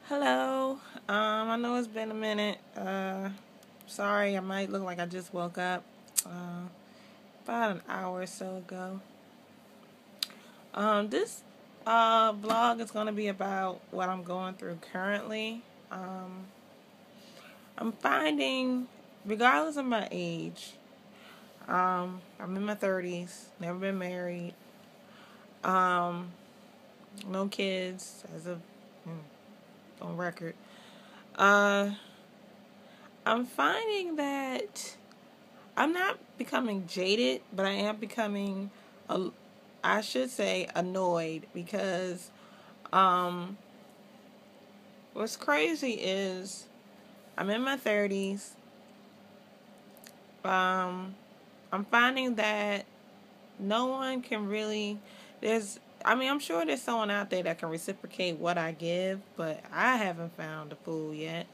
Hello. I know it's been a minute. Sorry, I might look like I just woke up. About an hour or so ago. This vlog is gonna be about what I'm going through currently. I'm finding, regardless of my age, I'm in my 30s. Never been married. Um, no kids as of on record. Uh, I'm finding that I'm not becoming jaded, but I am becoming, I should say, annoyed because um, what's crazy is I'm in my 30s. I'm finding that no one can really, I'm sure there's someone out there that can reciprocate what I give, but I haven't found a fool yet.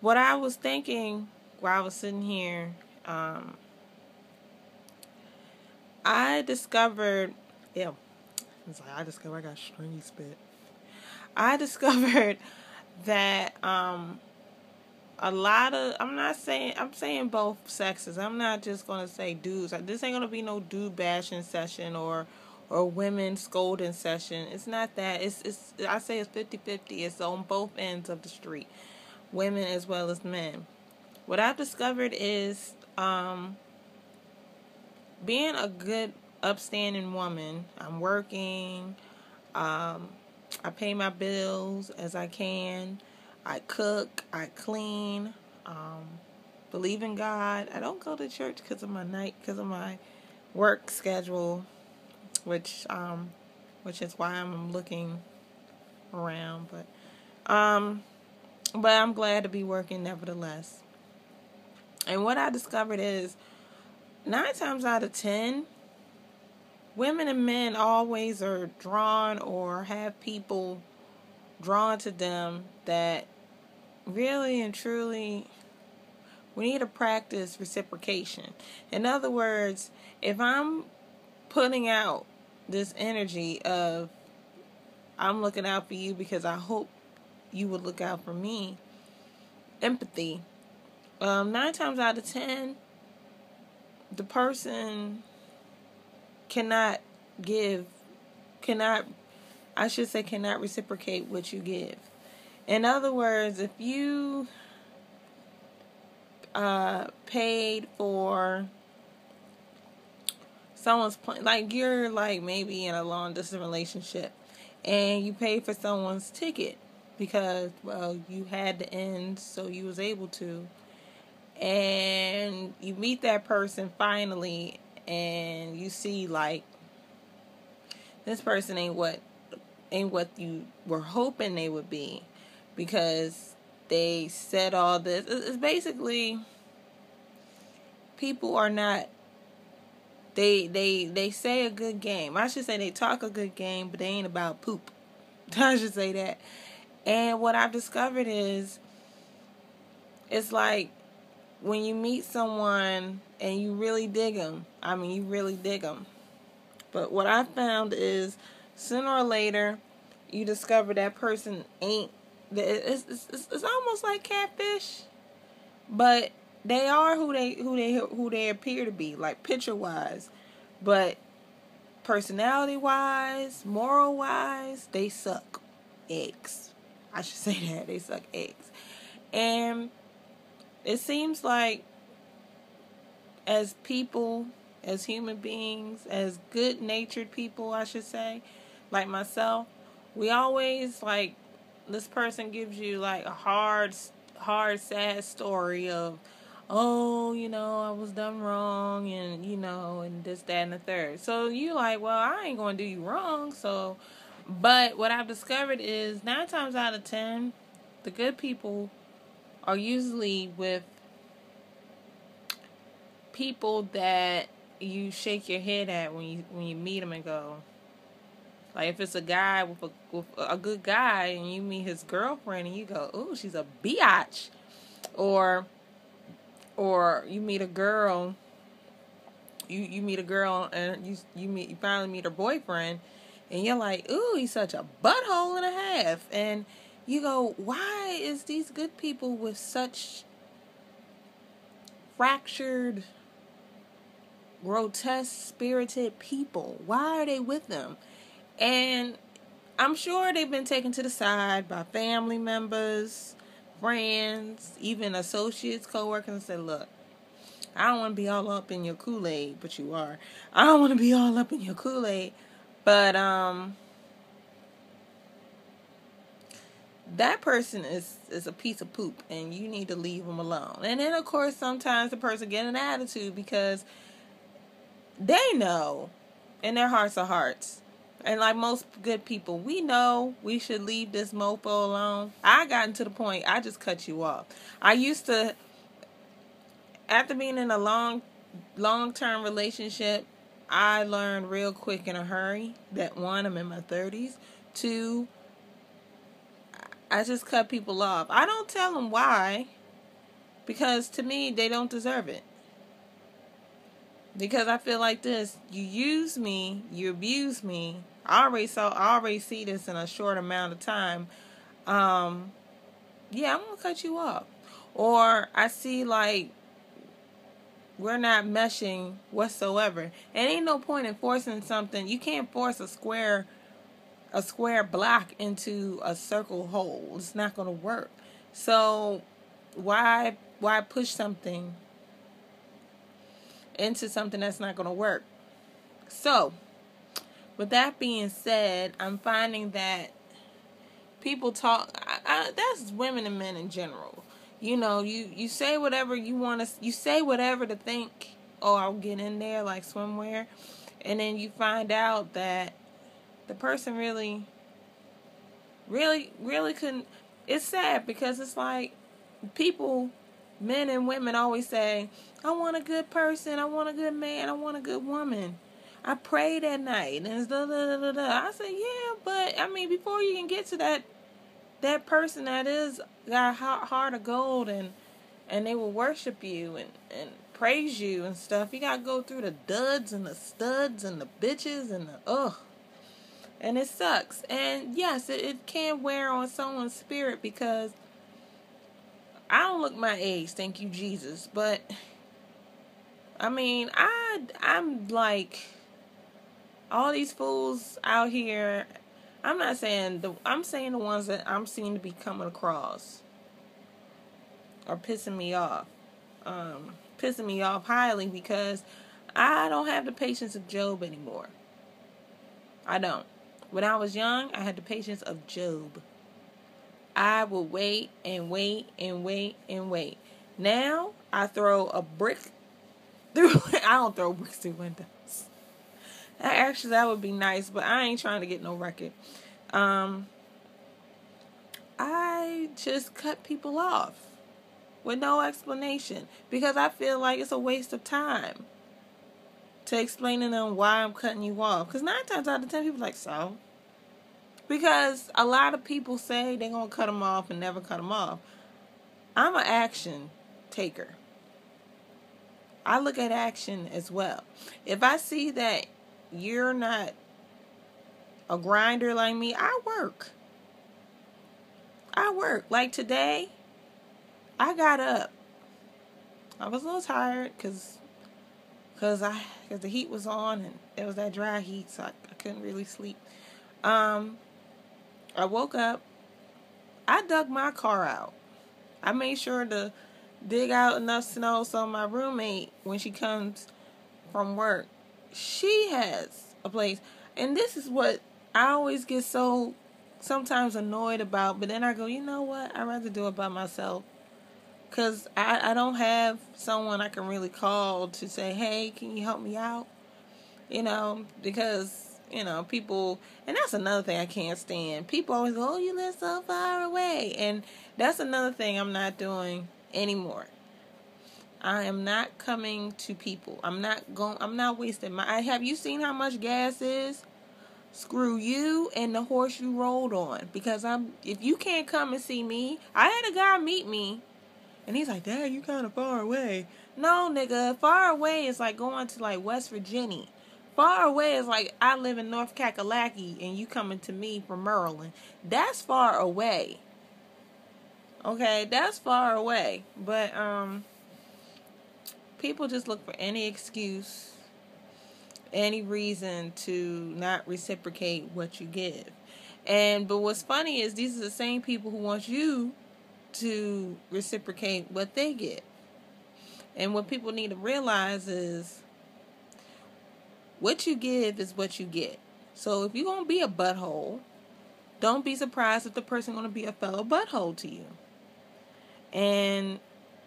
What I was thinking while I was sitting here, um, I discovered, yeah, I got stringy spit. I discovered that a lot of, I'm saying both sexes. I'm not just gonna say dudes. This ain't gonna be no dude bashing session or women scolding session. It's not that. It's I say it's 50-50. It's on both ends of the street, women as well as men. What I've discovered is being a good, upstanding woman. I'm working. I pay my bills as I can. I cook. I clean. Um, Believe in God. I don't go to church because of my work schedule, which which is why I'm looking around. But I'm glad to be working nevertheless. And what I discovered is 9 times out of 10, women and men always are drawn or have people drawn to them that really and truly we need to practice reciprocation. In other words, if I'm putting out this energy of I'm looking out for you because I hope you would look out for me, empathy, 9 times out of 10, the person cannot give, cannot, I should say, cannot reciprocate what you give. In other words, if you paid for someone's plane, like you're like maybe in a long distance relationship, and you paid for someone's ticket because well you had to end, so you was able to, and you meet that person finally, and you see like this person ain't what you were hoping they would be because they said all this. It's basically people are not. They say a good game. I should say they talk a good game, but they ain't about poop. I should say that. And what I've discovered is, it's like when you meet someone and you really dig them. I mean, you really dig them. But what I found is, sooner or later, you discover that person ain't. It's almost like catfish, but they are who they appear to be, like picture wise, but personality wise, moral wise, they suck eggs. I should say that they suck eggs, and it seems like as people, as human beings, as good natured people, I should say, like myself, we always like this person gives you like a hard, sad story of, oh, I was done wrong, and and this, that, and the third. So you like, well, I ain't gonna do you wrong. So, but what I've discovered is 9 times out of 10, the good people are usually with people that you shake your head at when you meet them and go, like if it's a guy with a good guy and you meet his girlfriend and you go, ooh, she's a biatch, or you meet a girl, you meet a girl and you finally meet her boyfriend and you're like, ooh, he's such a butthole and a half, and you go, why is these good people with such fractured, grotesque, spirited people? Why are they with them? And I'm sure they've been taken to the side by family members, friends, even associates, co-workers, and said, look, I don't want to be all up in your Kool-Aid, but you are. I don't want to be all up in your Kool-Aid, but that person is a piece of poop, and you need to leave them alone. And then, of course, sometimes the person get an attitude because they know in their hearts of hearts. And like most good people, we know we should leave this mofo alone. I gotten to the point, I just cut you off. I used to, after being in a long-term relationship, I learned real quick in a hurry that, one, I'm in my 30s. Two, I just cut people off. I don't tell them why, because to me, they don't deserve it. Because I feel like this, you use me, you abuse me. I already see this in a short amount of time. Yeah, I'm gonna cut you off. Or I see like we're not meshing whatsoever. And ain't no point in forcing something. You can't force a square block into a circle hole. It's not gonna work. So why push something into something that's not going to work? So, with that being said, I'm finding that people talk, that's women and men in general. You know, you say whatever you want to, you say whatever to think, oh, I'll get in there like swimwear, and then you find out that the person really couldn't. It's sad because it's like people, men and women, always say, I want a good person, I want a good man, I want a good woman. I prayed at night, and it's da da da da. I said, yeah, but I mean, before you can get to that person that is got a heart of gold and they will worship you and praise you and stuff, you gotta go through the duds and the studs and the bitches and the ugh. And it sucks. And yes, it can wear on someone's spirit because I don't look my age, thank you, Jesus. But, I mean, I'm like, all these fools out here, I'm saying the ones that I'm seeing to be coming across are pissing me off. Pissing me off highly because I don't have the patience of Job anymore. I don't. When I was young, I had the patience of Job. I will wait and wait and wait and wait. Now, I throw a brick through. I don't throw bricks through windows. Actually, that would be nice, but I ain't trying to get no record. I just cut people off with no explanation because I feel like it's a waste of time to explain to them why I'm cutting you off. Because 9 times out of 10, people are like, so? Because a lot of people say they're going to cut them off and never cut them off. I'm an action taker. I look at action as well. If I see that you're not a grinder like me, I work. Like today, I got up. I was a little tired because the heat was on and it was that dry heat, so I couldn't really sleep. I woke up. I dug my car out. I made sure to dig out enough snow so my roommate, when she comes from work, she has a place. And this is what I always get so sometimes annoyed about, but then I go, you know what? I'd rather do it by myself. Because I don't have someone I can really call to say, hey, can you help me out? You know, because, you know, people, and that's another thing I can't stand. People always go, oh, you live so far away. And that's another thing I'm not doing anymore. I am not coming to people. I'm not wasting have you seen how much gas is? Screw you and the horse you rode on. Because if you can't come and see me, I had a guy meet me. And he's like, Dad, you kind of far away. No, nigga, far away is like going to like West Virginia. Far away is like I live in North Kakalaki and you coming to me from Maryland. That's far away. Okay, that's far away. But people just look for any excuse, any reason to not reciprocate what you give. But what's funny is these are the same people who want you to reciprocate what they get. And what people need to realize is what you give is what you get. So if you're going to be a butthole, don't be surprised if the person going to be a fellow butthole to you. And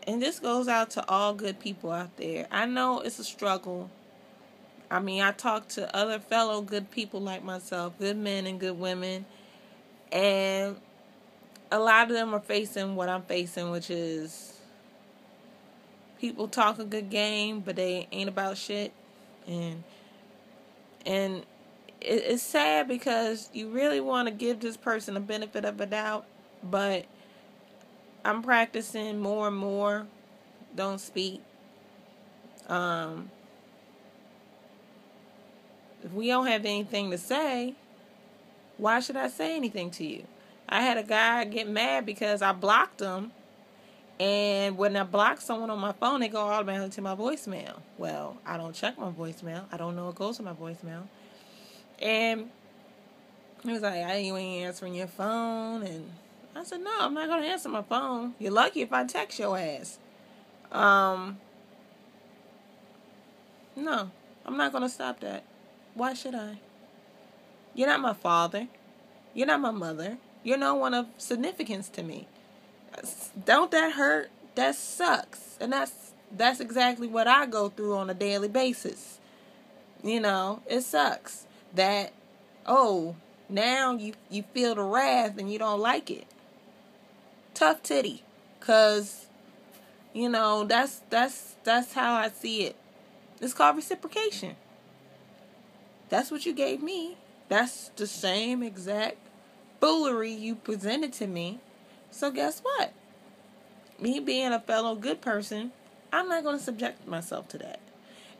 this goes out to all good people out there. I know it's a struggle. I mean, I talk to other fellow good people like myself, good men and good women, and a lot of them are facing what I'm facing, which is people talk a good game, but they ain't about shit. And it's sad because you really want to give this person a benefit of a doubt, but I'm practicing more and more. Don't speak. If we don't have anything to say, why should I say anything to you? I had a guy get mad because I blocked him. And when I block someone on my phone, they go automatically to my voicemail. Well, I don't check my voicemail. I don't know what goes to my voicemail. And he was like, you ain't answering your phone. And I said, no, I'm not going to answer my phone. You're lucky if I text your ass. No, I'm not going to stop that. Why should I? You're not my father. You're not my mother. You're no one of significance to me. Don't that hurt? That sucks. And that's exactly what I go through on a daily basis. You know, it sucks that, now you feel the wrath and you don't like it. Tough titty. 'Cause, that's how I see it. It's called reciprocation. That's what you gave me. That's the same exact foolery you presented to me. So guess what? Me being a fellow good person, I'm not going to subject myself to that.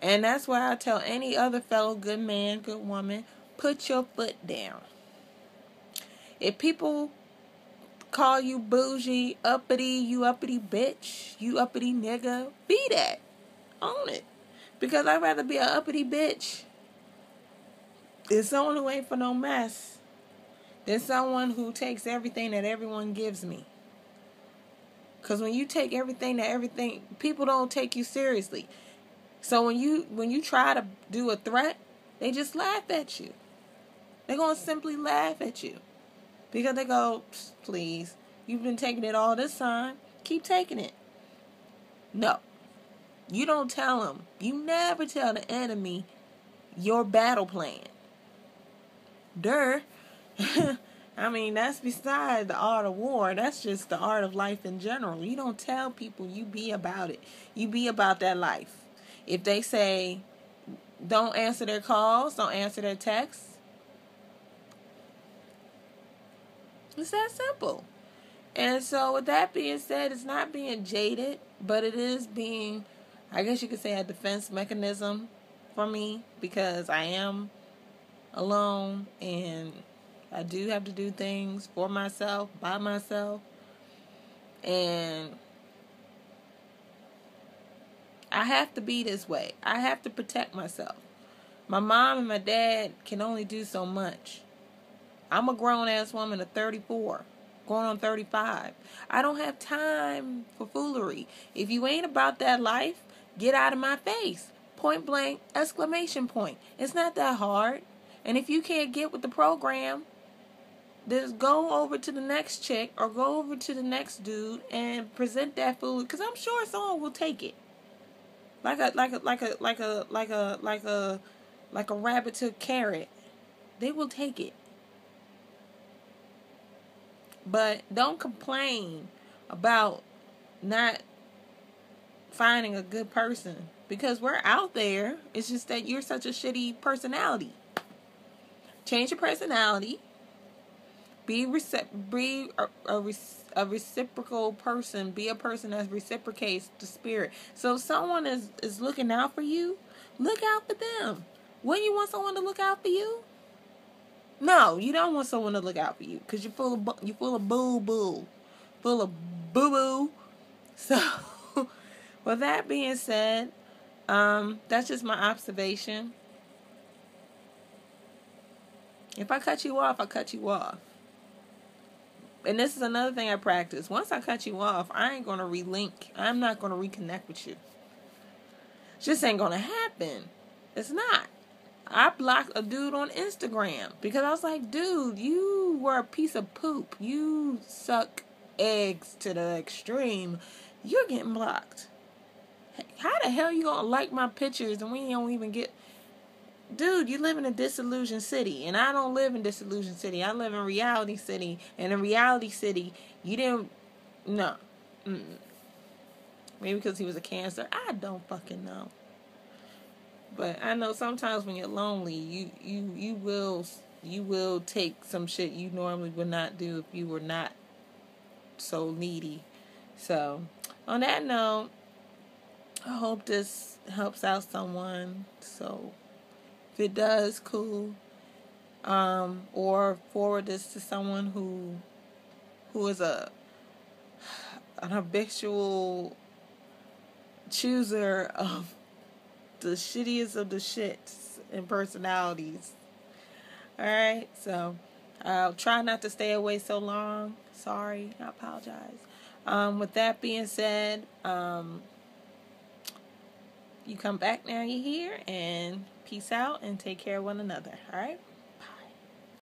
And that's why I tell any other fellow good man, good woman, put your foot down. If people call you bougie, uppity, you uppity bitch, you uppity nigga, be that. Own it. Because I'd rather be an uppity bitch than someone who ain't for no mess, than someone who takes everything that everyone gives me. Because when you take everything, people don't take you seriously. So when you try to do a threat, they just laugh at you. They're going to simply laugh at you. Because they go, please, you've been taking it all this time. Keep taking it. No. You don't tell them. You never tell the enemy your battle plan. I mean, that's beside the art of war. That's just the art of life in general. You don't tell people, you be about it. You be about that life. If they say, don't answer their calls, don't answer their texts, it's that simple. And so with that being said, it's not being jaded, but it is being, I guess you could say, a defense mechanism for me, because I am alone and I do have to do things for myself, by myself, and I have to be this way. I have to protect myself. My mom and my dad can only do so much. I'm a grown-ass woman of 34, going on 35. I don't have time for foolery. If you ain't about that life, get out of my face. Point blank, exclamation point. It's not that hard. And if you can't get with the program, just go over to the next chick or go over to the next dude and present that food, because I'm sure someone will take it. Like a rabbit to a carrot. They will take it. But don't complain about not finding a good person, because we're out there. It's just that you're such a shitty personality. Change your personality. Be a reciprocal person. Be a person that reciprocates the spirit. So if someone is looking out for you, look out for them. Wouldn't you want someone to look out for you? No, you don't want someone to look out for you, because you're full of boo boo. full of boo-boo. So, with that being said, that's just my observation. If I cut you off, I cut you off. And this is another thing I practice. Once I cut you off, I ain't going to relink. I'm not going to reconnect with you. It just ain't going to happen. It's not. I blocked a dude on Instagram because I was like, dude, you were a piece of poop. You suck eggs to the extreme. You're getting blocked. How the hell you going to like my pictures and we don't even get... Dude, you live in a disillusioned city, and I don't live in disillusioned city. I live in reality city, and in reality city, you didn't... No. Mm-mm. Maybe because he was a Cancer. I don't fucking know. But I know sometimes when you're lonely, you will take some shit you normally would not do if you were not so needy. So, on that note, I hope this helps out someone. So, if it does, cool. Or forward this to someone who is an habitual chooser of the shittiest of the shits and personalities. Alright, so I'll try not to stay away so long. Sorry, I apologize. With that being said, you come back now, you're here, and peace out and take care of one another. Alright?